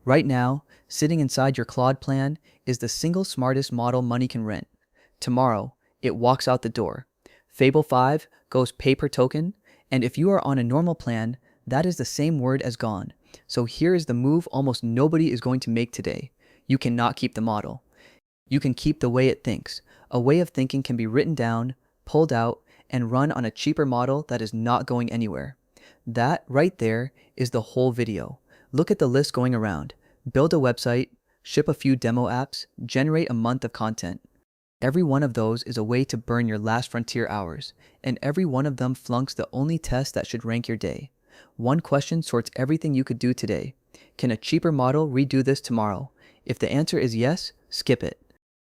Right now, sitting inside your Claude plan is the single smartest model money can rent. Tomorrow, it walks out the door. Fable 5 goes pay per token, and if you are on a normal plan, that is the same word as gone. So here is the move almost nobody is going to make today. You cannot keep the model. You can keep the way it thinks. A way of thinking can be written down, pulled out, and run on a cheaper model that is not going anywhere. That right there is the whole video. Look at the list going around. Build a website, ship a few demo apps, generate a month of content. Every one of those is a way to burn your last frontier hours, and every one of them flunks the only test that should rank your day. One question sorts everything you could do today. Can a cheaper model redo this tomorrow? If the answer is yes, skip it.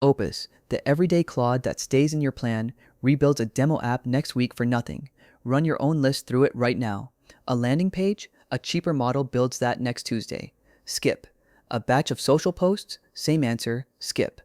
Opus, the everyday Claude that stays in your plan, rebuilds a demo app next week for nothing. Run your own list through it right now. A landing page? A cheaper model builds that next Tuesday. Skip. A batch of social posts? Same answer, skip.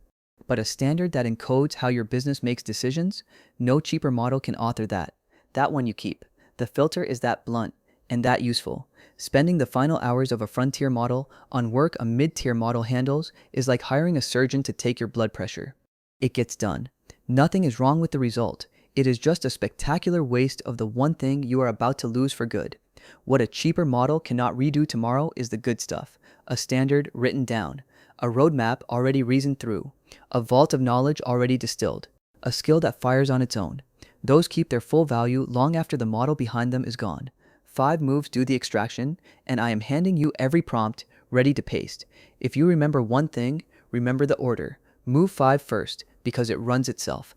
But a standard that encodes how your business makes decisions? No cheaper model can author that. That one you keep. The filter is that blunt and that useful. Spending the final hours of a frontier model on work a mid-tier model handles is like hiring a surgeon to take your blood pressure. It gets done. Nothing is wrong with the result. It is just a spectacular waste of the one thing you are about to lose for good. What a cheaper model cannot redo tomorrow is the good stuff. A standard written down. A roadmap already reasoned through. A vault of knowledge already distilled. A skill that fires on its own. Those keep their full value long after the model behind them is gone. 5 moves do the extraction, and I am handing you every prompt ready to paste. If you remember one thing, remember the order. Move 5 first, because it runs itself.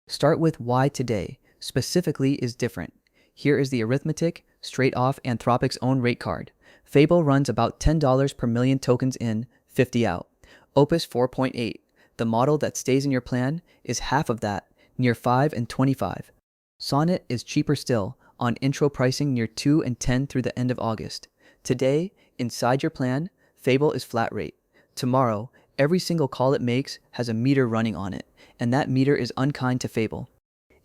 Start with why today, specifically, is different. Here is the arithmetic, straight off Anthropic's own rate card. Fable runs about $10 per million tokens in, 50 out. Opus 4.8, the model that stays in your plan, is half of that, near 5 and 25. Sonnet is cheaper still, on intro pricing near 2 and 10 through the end of August. Today, inside your plan, Fable is flat rate. Tomorrow, every single call it makes has a meter running on it, and that meter is unkind to Fable.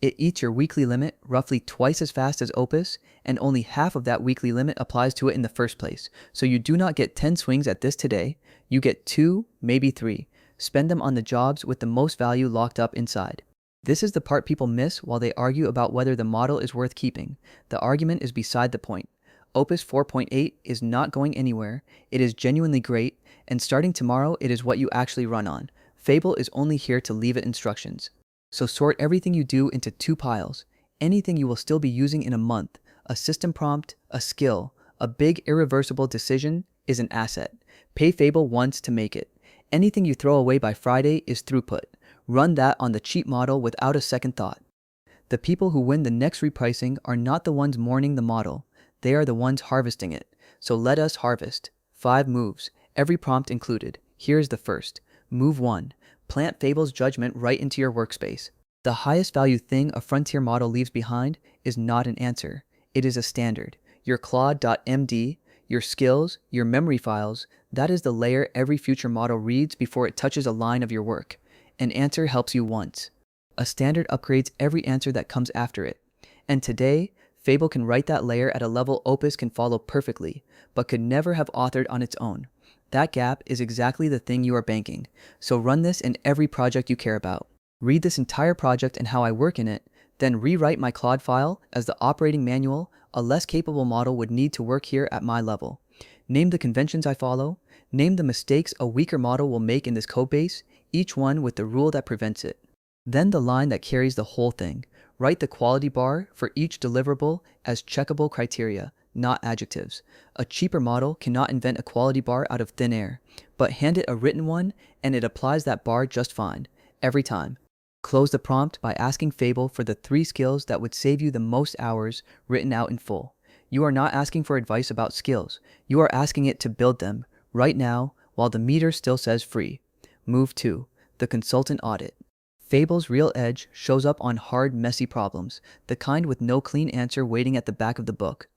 It eats your weekly limit roughly twice as fast as Opus, and only half of that weekly limit applies to it in the first place. So you do not get 10 swings at this today, you get 2, maybe 3. Spend them on the jobs with the most value locked up inside. This is the part people miss while they argue about whether the model is worth keeping. The argument is beside the point. Opus 4.8 is not going anywhere, it is genuinely great, and starting tomorrow it is what you actually run on. Fable is only here to leave it instructions. So sort everything you do into 2 piles. Anything you will still be using in a month, a system prompt, a skill, a big irreversible decision, is an asset. Pay Fable once to make it. Anything you throw away by Friday is throughput. Run that on the cheap model without a second thought. The people who win the next repricing are not the ones mourning the model. They are the ones harvesting it. So let us harvest. 5 moves, every prompt included. Here's the first. Move 1. Plant Fable's judgment right into your workspace. The highest value thing a frontier model leaves behind is not an answer. It is a standard. Your CLAUDE.md, your skills, your memory files, that is the layer every future model reads before it touches a line of your work. An answer helps you once. A standard upgrades every answer that comes after it. And today, Fable can write that layer at a level Opus can follow perfectly, but could never have authored on its own. That gap is exactly the thing you are banking. So run this in every project you care about. Read this entire project and how I work in it, then rewrite my Claude file as the operating manual a less capable model would need to work here at my level. Name the conventions I follow. Name the mistakes a weaker model will make in this codebase, each one with the rule that prevents it. Then the line that carries the whole thing. Write the quality bar for each deliverable as checkable criteria, not adjectives. A cheaper model cannot invent a quality bar out of thin air, but hand it a written one and it applies that bar just fine, every time. Close the prompt by asking Fable for the 3 skills that would save you the most hours written out in full. You are not asking for advice about skills. You are asking it to build them, right now, while the meter still says free. Move 2. The consultant audit. Fable's real edge shows up on hard, messy problems, the kind with no clean answer waiting at the back of the book.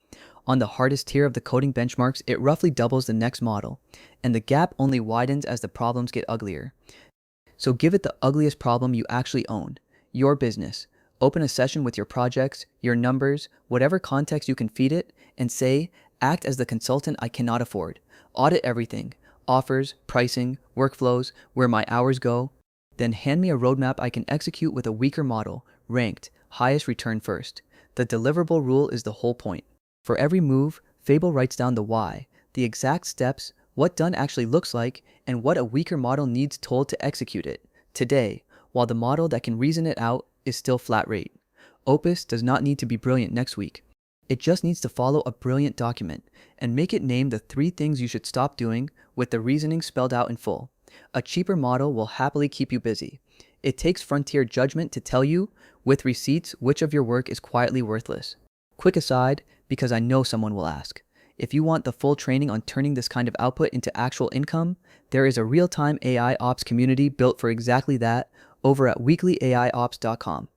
On the hardest tier of the coding benchmarks, it roughly doubles the next model, and the gap only widens as the problems get uglier. So give it the ugliest problem you actually own, your business. Open a session with your projects, your numbers, whatever context you can feed it, and say, act as the consultant I cannot afford. Audit everything. offers, pricing, workflows, where my hours go. Then hand me a roadmap I can execute with a weaker model, ranked, highest return first. The deliverable rule is the whole point. For every move, Fable writes down the why, the exact steps, what done actually looks like, and what a weaker model needs told to execute it. Today, while the model that can reason it out is still flat rate. Opus does not need to be brilliant next week. It just needs to follow a brilliant document and make it name the 3 things you should stop doing with the reasoning spelled out in full. A cheaper model will happily keep you busy. It takes frontier judgment to tell you, with receipts, which of your work is quietly worthless. Quick aside, because I know someone will ask. If you want the full training on turning this kind of output into actual income, there is a real-time AI Ops community built for exactly that over at weeklyaiops.com.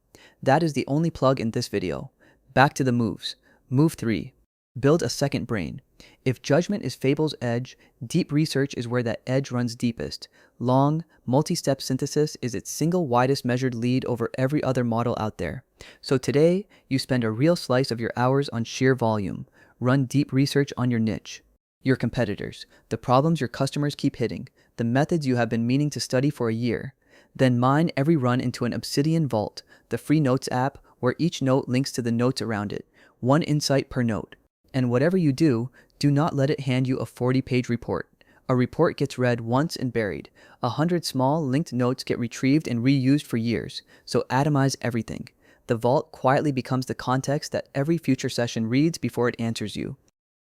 That is the only plug in this video. Back to the moves. Move 3. Build a second brain. If judgment is Fable's edge, deep research is where that edge runs deepest. Long, multi-step synthesis is its single widest measured lead over every other model out there. So today, you spend a real slice of your hours on sheer volume. Run deep research on your niche, your competitors, the problems your customers keep hitting, the methods you have been meaning to study for a year. Then mine every run into an Obsidian Vault, the free notes app where each note links to the notes around it. 1 insight per note. And whatever you do, do not let it hand you a 40-page report. A report gets read once and buried. 100 small, linked notes get retrieved and reused for years. So atomize everything. The vault quietly becomes the context that every future session reads before it answers you.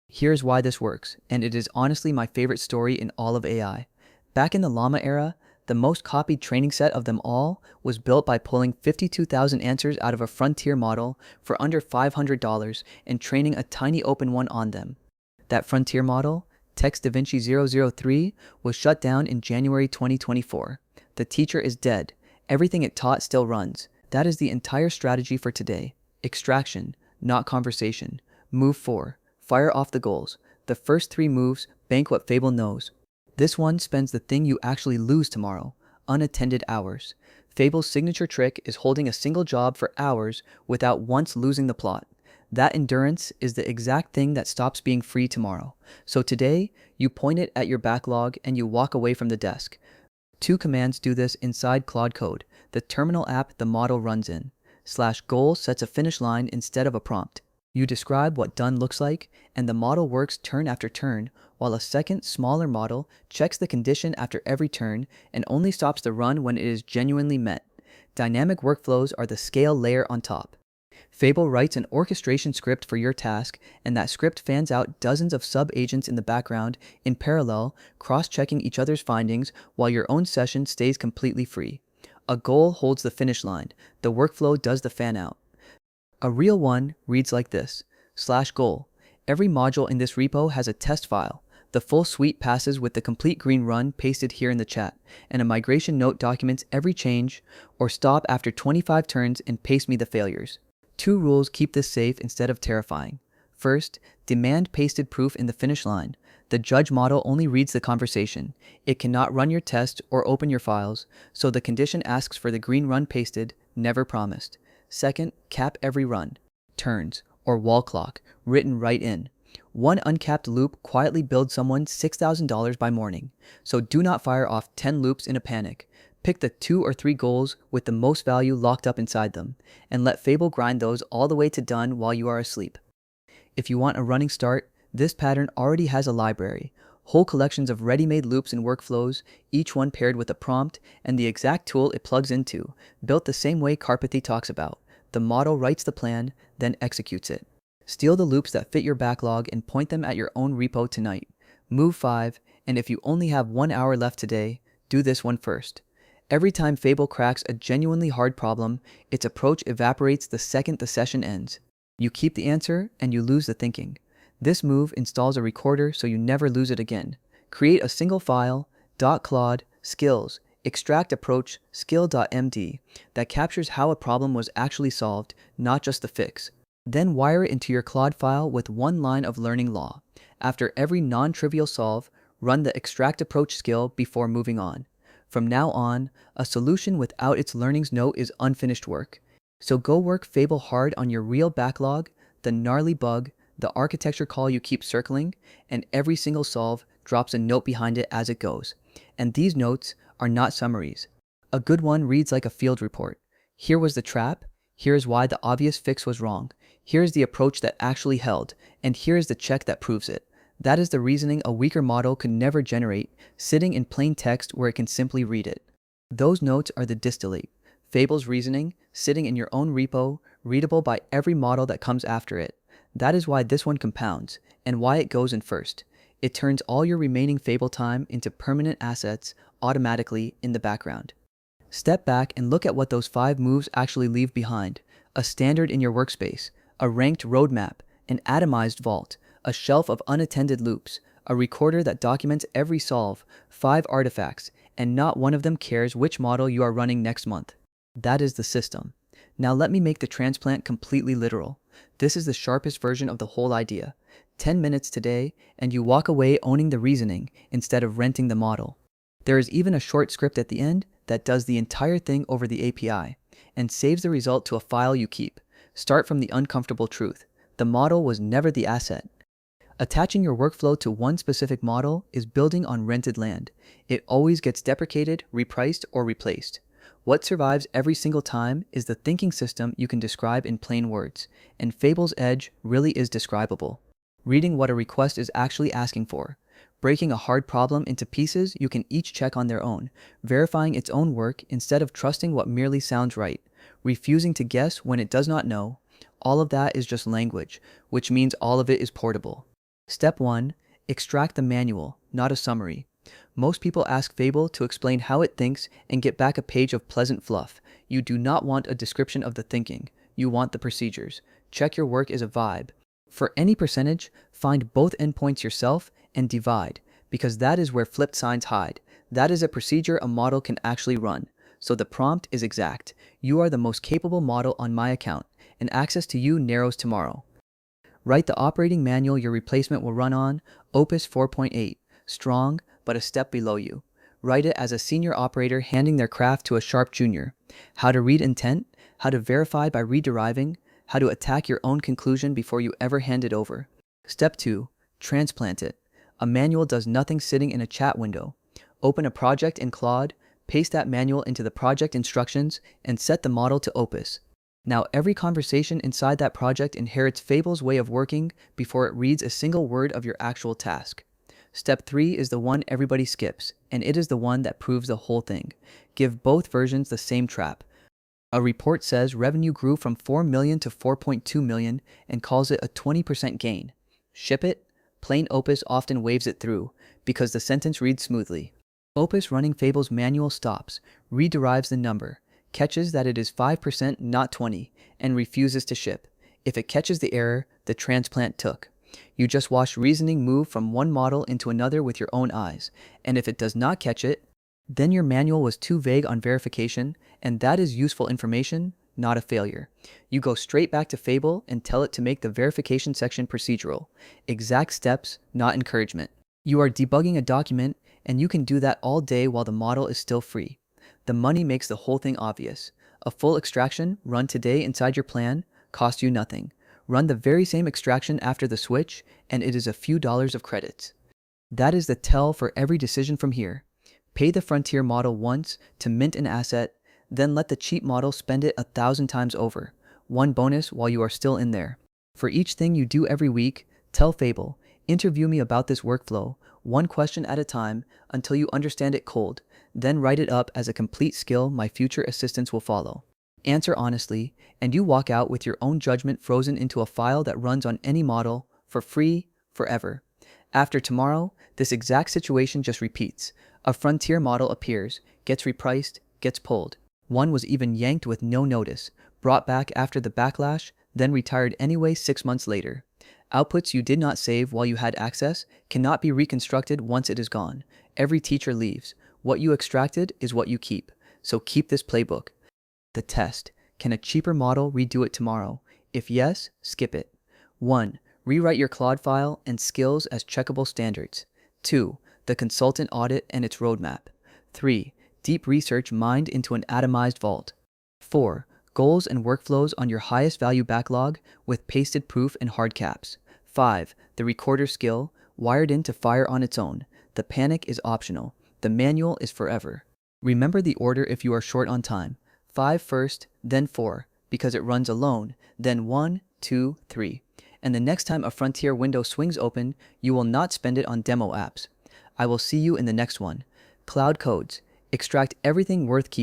Here's why this works, and it is honestly my favorite story in all of AI. Back in the Llama era, the most copied training set of them all was built by pulling 52,000 answers out of a frontier model for under $500 and training a tiny open one on them. That frontier model, Text DaVinci 003, was shut down in January 2024. The teacher is dead. Everything it taught still runs. That is the entire strategy for today. Extraction, not conversation. Move 4. Fire off the goals. The first 3 moves bank what Fable knows. This one spends the thing you actually lose tomorrow, unattended hours. Fable's signature trick is holding a single job for hours without once losing the plot. That endurance is the exact thing that stops being free tomorrow. So today, you point it at your backlog and you walk away from the desk. 2 commands do this inside Claude Code, the terminal app the model runs in. /goal sets a finish line instead of a prompt. You describe what done looks like, and the model works turn after turn, while a second, smaller model checks the condition after every turn and only stops the run when it is genuinely met. Dynamic workflows are the scale layer on top. Fable writes an orchestration script for your task, and that script fans out dozens of sub-agents in the background in parallel, cross-checking each other's findings while your own session stays completely free. A goal holds the finish line. The workflow does the fan-out. A real one reads like this, /goal. Every module in this repo has a test file. The full suite passes with the complete green run pasted here in the chat, and a migration note documents every change, or stop after 25 turns and paste me the failures. 2 rules keep this safe instead of terrifying. First, demand pasted proof in the finish line. The judge model only reads the conversation. It cannot run your test or open your files, so the condition asks for the green run pasted, never promised. Second, cap every run. Turns, or wall clock, written right in. 1 uncapped loop quietly builds someone $6,000 by morning, so do not fire off 10 loops in a panic. Pick the 2 or 3 goals with the most value locked up inside them, and let Fable grind those all the way to done while you are asleep. If you want a running start, this pattern already has a library. Whole collections of ready-made loops and workflows, each one paired with a prompt and the exact tool it plugs into, built the same way Karpathy talks about. The model writes the plan, then executes it. Steal the loops that fit your backlog and point them at your own repo tonight. Move 5, and if you only have 1 hour left today, do this one first. Every time Fable cracks a genuinely hard problem, its approach evaporates the second the session ends. You keep the answer, and you lose the thinking. This move installs a recorder so you never lose it again. Create a single file, .claude, skills, extract approach, skill.md, that captures how a problem was actually solved, not just the fix. Then wire it into your Claude file with 1 line of learning law. After every non-trivial solve, run the extract approach skill before moving on. From now on, a solution without its learnings note is unfinished work. So go work Fable hard on your real backlog, the gnarly bug, the architecture call you keep circling, and every single solve drops a note behind it as it goes. And these notes are not summaries. A good one reads like a field report. Here was the trap. Here is why the obvious fix was wrong. Here is the approach that actually held. And here is the check that proves it. That is the reasoning a weaker model could never generate, sitting in plain text where it can simply read it. Those notes are the distillate. Fable's reasoning, sitting in your own repo, readable by every model that comes after it. That is why this one compounds, and why it goes in first. It turns all your remaining Fable time into permanent assets automatically in the background. Step back and look at what those 5 moves actually leave behind. A standard in your workspace, a ranked roadmap, an atomized vault, a shelf of unattended loops, a recorder that documents every solve, 5 artifacts, and not one of them cares which model you are running next month. That is the system. Now let me make the transplant completely literal. This is the sharpest version of the whole idea. 10 minutes today, and you walk away owning the reasoning instead of renting the model. There is even a short script at the end that does the entire thing over the API and saves the result to a file you keep. Start from the uncomfortable truth. The model was never the asset. Attaching your workflow to one specific model is building on rented land. It always gets deprecated, repriced, or replaced. What survives every single time is the thinking system you can describe in plain words, and Fable's edge really is describable. Reading what a request is actually asking for, breaking a hard problem into pieces you can each check on their own, verifying its own work instead of trusting what merely sounds right, refusing to guess when it does not know. All of that is just language, which means all of it is portable. Step 1. Extract the manual, not a summary. Most people ask Fable to explain how it thinks and get back a page of pleasant fluff. You do not want a description of the thinking. You want the procedures. Check your work is a vibe. For any percentage, find both endpoints yourself and divide, because that is where flipped signs hide. That is a procedure a model can actually run. So the prompt is exact. You are the most capable model on my account, and access to you narrows tomorrow. Write the operating manual your replacement will run on, Opus 4.8, strong, but a step below you. Write it as a senior operator handing their craft to a sharp junior. How to read intent, how to verify by rederiving, how to attack your own conclusion before you ever hand it over. Step 2. Transplant it. A manual does nothing sitting in a chat window. Open a project in Claude, paste that manual into the project instructions, and set the model to Opus. Now every conversation inside that project inherits Fable's way of working before it reads a single word of your actual task. Step 3 is the one everybody skips, and it is the one that proves the whole thing. Give both versions the same trap. A report says revenue grew from 4 million to 4.2 million and calls it a 20% gain. Ship it? Plain Opus often waves it through, because the sentence reads smoothly. Opus running Fable's manual stops, rederives the number, catches that it is 5% not 20, and refuses to ship. If it catches the error, the transplant took. You just watch reasoning move from one model into another with your own eyes, and if it does not catch it, then your manual was too vague on verification, and that is useful information, not a failure. You go straight back to Fable and tell it to make the verification section procedural. Exact steps, not encouragement. You are debugging a document, and you can do that all day while the model is still free. The money makes the whole thing obvious. A full extraction run today inside your plan costs you nothing. Run the very same extraction after the switch, and it is a few dollars of credits. That is the tell for every decision from here. Pay the frontier model once to mint an asset, then let the cheap model spend it 1,000 times over. One bonus while you are still in there. For each thing you do every week, tell Fable, interview me about this workflow, one question at a time until you understand it cold, then write it up as a complete skill my future assistants will follow. Answer honestly, and you walk out with your own judgment frozen into a file that runs on any model, for free, forever. After tomorrow, this exact situation just repeats. A frontier model appears, gets repriced, gets pulled. One was even yanked with no notice, brought back after the backlash, then retired anyway 6 months later. Outputs you did not save while you had access cannot be reconstructed once it is gone. Every teacher leaves. What you extracted is what you keep. So keep this playbook. The test. Can a cheaper model redo it tomorrow? If yes, skip it. 1. Rewrite your Claude file and skills as checkable standards. 2. The consultant audit and its roadmap. 3. Deep research mined into an atomized vault. 4. Goals and workflows on your highest value backlog with pasted proof and hard caps. 5. The recorder skill, wired in to fire on its own. The panic is optional. The manual is forever. Remember the order if you are short on time. 5 first, then 4, because it runs alone, then 1, 2, 3. And the next time a Frontier window swings open, you will not spend it on demo apps. I will see you in the next one. Cloud Codes. Extract everything worth keeping.